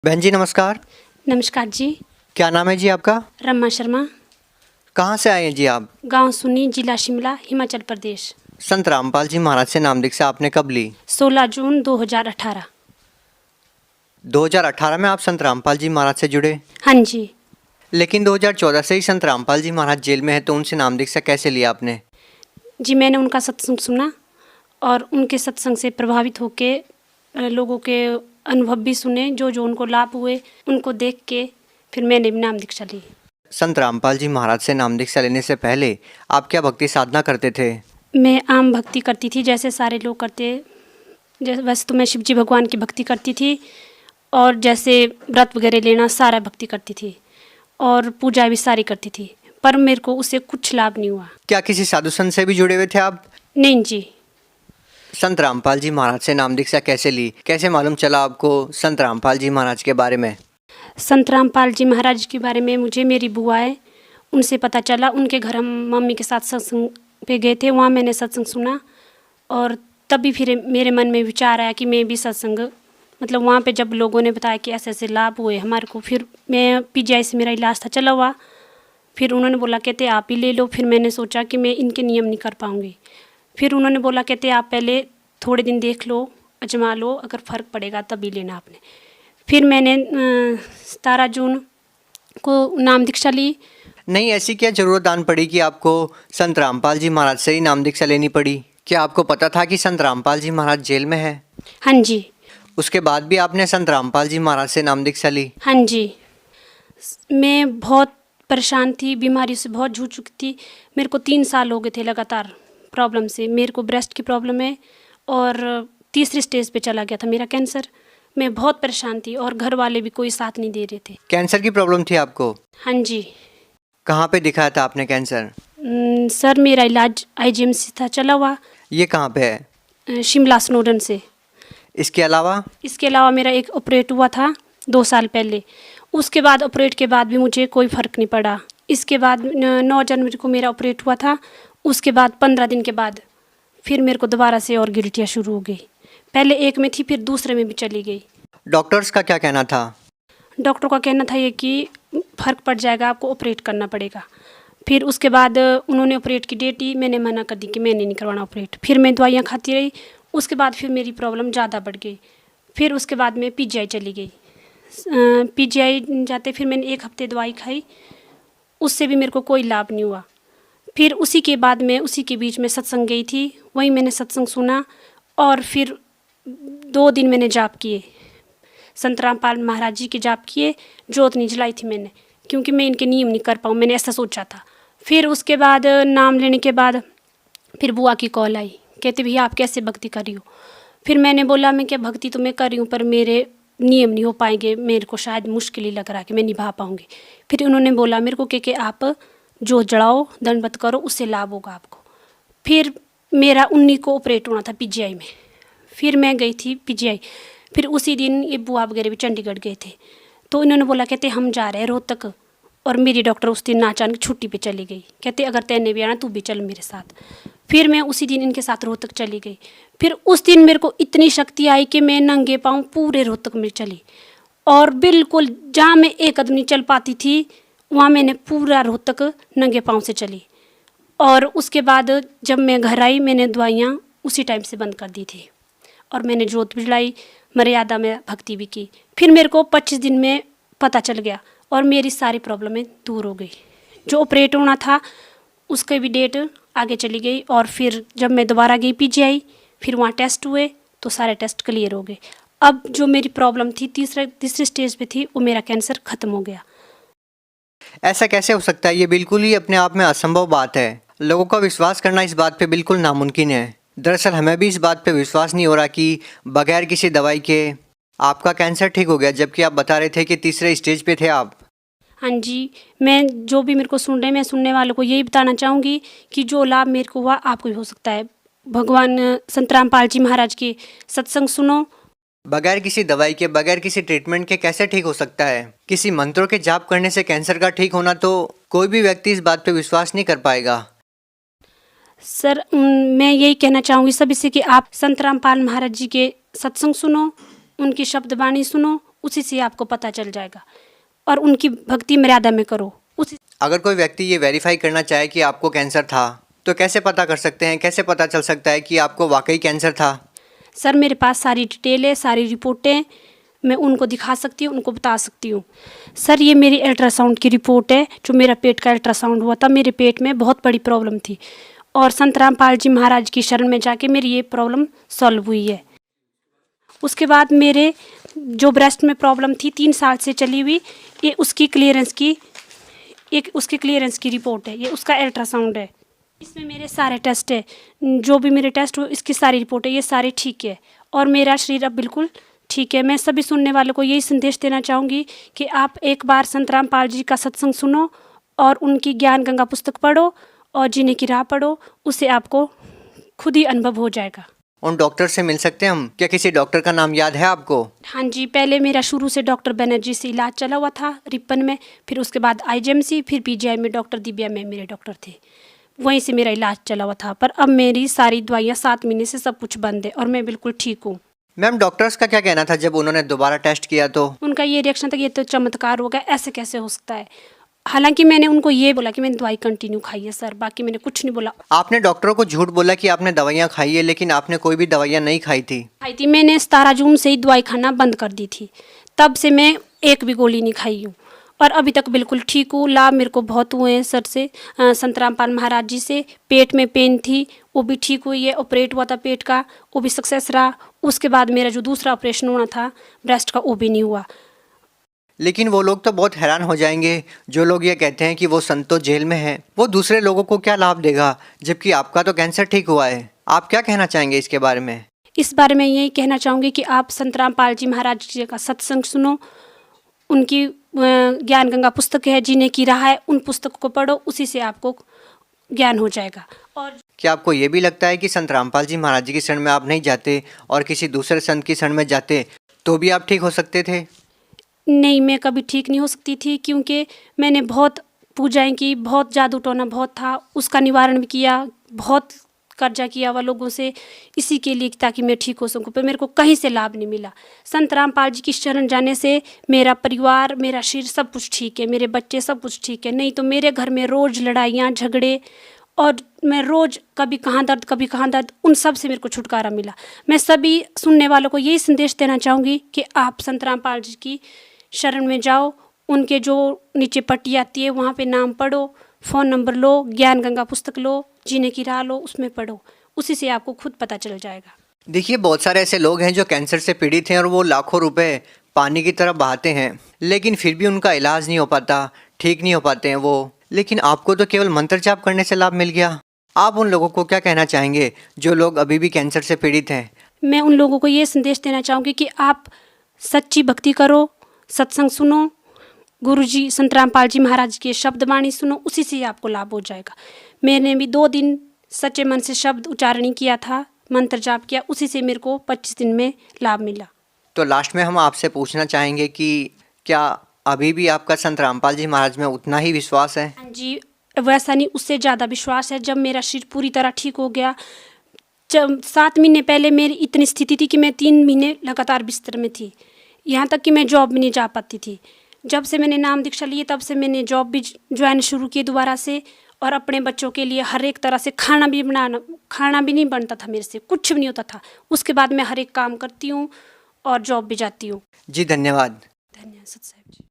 बहन जी नमस्कार। नमस्कार जी। क्या नाम है जी आपका? रमा शर्मा। कहाँ से आए हैं जी आप? गांव सुनी, जिला शिमला, हिमाचल प्रदेश। संत रामपाल जी महाराज से नाम दीक्षा आपने कब ली? 16 जून 2018। 2018 में आप संत रामपाल जी महाराज से जुड़े, हाँ जी। लेकिन 2014 से ही संत रामपाल जी महाराज जेल में है, तो उनसे नाम दीक्षा कैसे लिया आपने? जी, मैंने उनका सत्संग सुना और उनके सत्संग से प्रभावित होके लोगों के अनुभव भी सुने, जो जो उनको लाभ हुए उनको देख के फिर मैंने भी नाम दीक्षा ली। संत रामपाल जी महाराज से नाम दीक्षा लेने से पहले आप क्या भक्ति साधना करते थे? मैं आम भक्ति करती थी, जैसे सारे लोग करते। जैसे वैसे तो मैं शिव जी भगवान की भक्ति करती थी और जैसे व्रत वगैरह लेना सारा भक्ति करती थी और पूजा भी सारी करती थी, पर मेरे को उससे कुछ लाभ नहीं हुआ। क्या किसी साधु संत से भी जुड़े हुए थे आप? नहीं जी। संत रामपाल जी महाराज से नाम दीक्षा कैसे ली? कैसे मालूम चला आपको संत रामपाल जी महाराज के बारे में? संत रामपाल जी महाराज के बारे में मुझे मेरी बुआ है उनसे पता चला। उनके घर हम मम्मी के साथ सत्संग पे गए थे, वहाँ मैंने सत्संग सुना और तभी फिर मेरे मन में विचार आया कि मैं भी सत्संग, मतलब वहाँ पे जब लोगों ने बताया कि ऐसे ऐसे लाभ हुए हमारे को, फिर मैं पीजीआई से मेरा इलाज था चला हुआ, फिर उन्होंने बोला कहते आप ही ले लो। फिर मैंने सोचा कि मैं इनके नियम नहीं कर पाऊँगी। फिर उन्होंने बोला कहते आप पहले थोड़े दिन देख लो, आजमा लो, अगर फ़र्क पड़ेगा तभी लेना आपने। फिर मैंने 17 जून को नाम दीक्षा ली। नहीं, ऐसी क्या जरूरत आन पड़ी कि आपको संत रामपाल जी महाराज से ही नाम दीक्षा लेनी पड़ी? क्या आपको पता था कि संत रामपाल जी महाराज जेल में है? हाँ जी। उसके बाद भी आपने संत रामपाल जी महाराज से नाम दीक्षा ली? हाँ जी। मैं बहुत परेशान थी, बीमारी से बहुत जूझ चुकी थी। मेरे को 3 साल हो गए थे लगातार प्रॉब्लम से। मेरे को ब्रेस्ट की प्रॉब्लम है और तीसरी स्टेज पे चला गया था मेरा कैंसर। मैं बहुत परेशान थी और घर वाले भी कोई साथ नहीं दे रहे थे। कैंसर की प्रॉब्लम थी आपको? हाँ जी। कहाँ पे दिखाया था आपने कैंसर? सर मेरा इलाज आईजीएमसी था चला हुआ, ये कहाँ पे है? शिमला स्नोडन से। इसके अलावा? इसके अलावा मेरा एक ऑपरेट हुआ था 2 साल पहले। उसके बाद ऑपरेट के बाद भी मुझे कोई फ़र्क नहीं पड़ा। इसके बाद 9 जनवरी को मेरा ऑपरेट हुआ था। उसके बाद 15 दिन के बाद फिर मेरे को दोबारा से और गिल्टियाँ शुरू हो गई। पहले एक में थी, फिर दूसरे में भी चली गई। डॉक्टर्स का क्या कहना था? डॉक्टर का कहना था ये कि फ़र्क पड़ जाएगा, आपको ऑपरेट करना पड़ेगा। फिर उसके बाद उन्होंने ऑपरेट की डेट दी, मैंने मना कर दी कि मैंने नहीं करवाना ऑपरेट। फिर मैं दवाइयाँ खाती रही। उसके बाद फिर मेरी प्रॉब्लम ज़्यादा बढ़ गई। फिर उसके बाद मैं पीजीआई चली गई। पीजीआई जाते फिर मैंने 1 हफ्ते दवाई खाई, उससे भी मेरे को कोई लाभ नहीं हुआ। फिर उसी के बाद मैं उसी के बीच में सत्संग गई थी, वहीं मैंने सत्संग सुना और फिर 2 दिन मैंने जाप किए, संत रामपाल महाराज जी के जाप किए। जोत नहीं जलाई थी मैंने, क्योंकि मैं इनके नियम नहीं कर पाऊँ, मैंने ऐसा सोचा था। फिर उसके बाद नाम लेने के बाद फिर बुआ की कॉल आई, कहते भैया आप कैसे भक्ति कर रही हो? फिर मैंने बोला मैं क्या भक्ति तो मैं कर रही हूँ, पर मेरे नियम नहीं हो पाएंगे, मेरे को शायद मुश्किल ही लग रहा है कि मैं निभा पाऊँगी। फिर उन्होंने बोला मेरे को कि आप जो जड़ाओ, दंडवत करो, उससे लाभ होगा आपको। फिर मेरा 19 को ऑपरेट होना था पीजीआई में। फिर मैं गई थी पीजीआई। फिर उसी दिन ये बुआ वगैरह भी चंडीगढ़ गए थे, तो इन्होंने बोला कहते हम जा रहे हैं रोहतक। और मेरी डॉक्टर उस दिन अचानक छुट्टी पे चली गई, कहते अगर तैने भी आना तू भी चल मेरे साथ। फिर मैं उसी दिन इनके साथ रोहतक चली गई। फिर उस दिन मेरे को इतनी शक्ति आई कि मैं नंगे पाँव पूरे रोहतक में चली और बिल्कुल जहाँ मैं एक कदम नहीं चल पाती थी वहाँ मैंने पूरा रोहतक नंगे पाँव से चली। और उसके बाद जब मैं घर आई मैंने दवाइयाँ उसी टाइम से बंद कर दी थी और मैंने जोत भी जलाई, मर्यादा में भक्ति भी की। फिर मेरे को 25 दिन में पता चल गया और मेरी सारी प्रॉब्लमें दूर हो गई। जो ऑपरेट होना था उसके भी डेट आगे चली गई। और फिर जब मैं दोबारा गई पीजीआई, फिर वहाँ टेस्ट हुए तो सारे टेस्ट क्लियर हो गए। अब जो मेरी प्रॉब्लम थी तीसरे स्टेज पे थी, वो मेरा कैंसर ख़त्म हो गया। ऐसा कैसे हो सकता है? ये बिल्कुल ही अपने आप में असंभव बात है। लोगों का विश्वास करना इस बात पे बिल्कुल नामुमकिन है। दरअसल हमें भी इस बात पे विश्वास नहीं हो रहा कि बगैर किसी दवाई के आपका कैंसर ठीक हो गया, जबकि आप बता रहे थे कि तीसरे स्टेज पे थे आप। हाँ जी, मैं जो भी मेरे को सुन रहे हैं, मैं सुनने वालों को यही बताना चाहूँगी कि जो लाभ मेरे को हुआ आपको भी हो सकता है। भगवान संत रामपाल जी महाराज के सत्संग सुनो। बगैर किसी दवाई के, बगैर किसी ट्रीटमेंट के कैसे ठीक हो सकता है? किसी मंत्रों के जाप करने से कैंसर का ठीक होना तो कोई भी व्यक्ति इस बात पे विश्वास नहीं कर पाएगा। सर मैं यही कहना चाहूँगी सभी से कि आप संत रामपाल महाराज जी के सत्संग सुनो, उनकी शब्द वाणी सुनो उसी से आपको पता चल जाएगा। और उनकी भक्ति मर्यादा में करो उसी। अगर कोई व्यक्ति ये वेरीफाई करना चाहे कि आपको कैंसर था, तो कैसे पता कर सकते हैं, कैसे पता चल सकता है कि आपको वाकई कैंसर था? सर मेरे पास सारी डिटेल है, सारी रिपोर्टें मैं उनको दिखा सकती हूँ, उनको बता सकती हूँ। सर ये मेरी अल्ट्रासाउंड की रिपोर्ट है, जो मेरा पेट का अल्ट्रासाउंड हुआ था। मेरे पेट में बहुत बड़ी प्रॉब्लम थी और संत रामपाल जी महाराज की शरण में जाके मेरी ये प्रॉब्लम सॉल्व हुई है। उसके बाद मेरे जो ब्रेस्ट में प्रॉब्लम थी 3 साल से चली हुई, ये उसकी क्लियरेंस की रिपोर्ट है, ये उसका अल्ट्रासाउंड है। इसमें मेरे सारे टेस्ट है, जो भी मेरे टेस्ट हुए इसकी सारी रिपोर्ट है, ये सारे ठीक है और मेरा शरीर अब बिल्कुल ठीक है। मैं सभी सुनने वालों को यही संदेश देना चाहूँगी कि आप एक बार संत रामपाल जी का सत्संग सुनो और उनकी ज्ञान गंगा पुस्तक पढ़ो और जीने की राह पढ़ो, उससे आपको खुद ही अनुभव हो जाएगा। उन डॉक्टर से मिल सकते हैं हम? क्या किसी डॉक्टर का नाम याद है आपको? हाँ जी, पहले मेरा शुरू से डॉक्टर बनर्जी से इलाज चला हुआ था रिपन में, फिर उसके बाद IGMC, फिर PGI में डॉक्टर दिव्या में मेरे डॉक्टर थे, वहीं से मेरा इलाज चला हुआ था। पर अब मेरी सारी दवाइयाँ 7 महीने से सब कुछ बंद है और मैं बिल्कुल ठीक हूँ। मैम, डॉक्टर्स का क्या कहना था जब उन्होंने दोबारा टेस्ट किया तो? उनका ये रिएक्शन था कि ये तो चमत्कार हो गया, ऐसे कैसे हो सकता है। हालांकि मैंने उनको ये बोला कि मैंने दवाई कंटिन्यू खाई है सर, बाकी मैंने कुछ नहीं बोला। आपने डॉक्टरों को झूठ बोला कि आपने दवाइयाँ खाई है, लेकिन आपने कोई भी दवाइयाँ नहीं खाई थी। खाई थी मैंने 17 जून से ही दवाई खाना बंद कर दी थी, तब से मैं एक भी गोली नहीं खाई हूँ और अभी तक बिल्कुल ठीक हूँ। लाभ मेरे को बहुत हुए हैं सर से, संत रामपाल महाराज जी से। पेट में पेन थी वो भी ठीक हुई है, ऑपरेट हुआ था पेट का, वो भी सक्सेस रहा। उसके बाद मेरा जो दूसरा ऑपरेशन होना था ब्रेस्ट का, वो भी नहीं हुआ। लेकिन वो लोग तो बहुत हैरान हो जाएंगे जो लोग ये कहते हैं कि वो संत तो जेल में है, वो दूसरे लोगों को क्या लाभ देगा, जबकि आपका तो कैंसर ठीक हुआ है। आप क्या कहना चाहेंगे इसके बारे में? इस बारे में यही कहना चाहूँगी कि आप संत रामपाल जी महाराज जी का सत्संग सुनो, उनकी ज्ञान गंगा पुस्तक है, जीने की राह है, उन पुस्तक को पढ़ो, उसी से आपको ज्ञान हो जाएगा। और क्या आपको ये भी लगता है कि संत रामपाल जी महाराज जी की शरण में आप नहीं जाते और किसी दूसरे संत की शरण में जाते तो भी आप ठीक हो सकते थे? नहीं, मैं कभी ठीक नहीं हो सकती थी, क्योंकि मैंने बहुत पूजाएं की, बहुत जादू टोना बहुत था, उसका निवारण भी किया, बहुत कर्जा किया हुआ लोगों से, इसी के लिए ताकि मैं ठीक हो सकूं, पर मेरे को कहीं से लाभ नहीं मिला। संत रामपाल जी की शरण जाने से मेरा परिवार, मेरा शरीर सब कुछ ठीक है, मेरे बच्चे सब कुछ ठीक है। नहीं तो मेरे घर में रोज़ लड़ाइयाँ झगड़े और मैं रोज़ कभी कहाँ दर्द कभी कहाँ दर्द, उन सब से मेरे को छुटकारा मिला। मैं सभी सुनने वालों को यही संदेश देना चाहूँगी कि आप संत रामपाल जी की शरण में जाओ, उनके जो नीचे पट्टी आती है वहाँ पे नाम पढ़ो, फ़ोन नंबर लो, ज्ञान गंगा पुस्तक लो, जीने की राह लो, उसमें पढ़ो, उसी से आपको खुद पता चल जाएगा। देखिए, बहुत सारे ऐसे लोग हैं जो कैंसर से पीड़ित हैं और वो लाखों रुपए पानी की तरफ बहाते हैं, लेकिन फिर भी उनका इलाज नहीं हो पाता, ठीक नहीं हो पाते हैं वो। लेकिन आपको तो केवल मंत्र जाप करने से लाभ मिल गया। आप उन लोगों को क्या कहना चाहेंगे जो लोग अभी भी कैंसर से पीड़ित हैं? मैं उन लोगों को ये संदेश देना चाहूँगी कि आप सच्ची भक्ति करो, सत्संग सुनो, गुरुजी संत रामपाल जी महाराज के शब्द वाणी सुनो, उसी से आपको लाभ हो जाएगा। मैंने भी 2 दिन सच्चे मन से शब्द उच्चारण किया था, मंत्र जाप किया, उसी से मेरे को 25 दिन में लाभ मिला। तो लास्ट में हम आपसे पूछना चाहेंगे कि क्या अभी भी आपका संत रामपाल जी महाराज में उतना ही विश्वास है? हाँ जी, वैसा नहीं, उससे ज़्यादा विश्वास है। जब मेरा शरीर पूरी तरह ठीक हो गया, जब 7 महीने पहले मेरी इतनी स्थिति थी कि मैं 3 महीने लगातार बिस्तर में थी, यहाँ तक कि मैं जॉब भी नहीं जा पाती थी। जब से मैंने नाम दीक्षा ली, तब से मैंने जॉब भी ज्वाइन शुरू की दोबारा से, और अपने बच्चों के लिए हर एक तरह से खाना भी नहीं बनता था मेरे से, कुछ भी नहीं होता था। उसके बाद मैं हर एक काम करती हूँ और जॉब भी जाती हूँ। जी, धन्यवाद। धन्यवाद सत साहिब जी।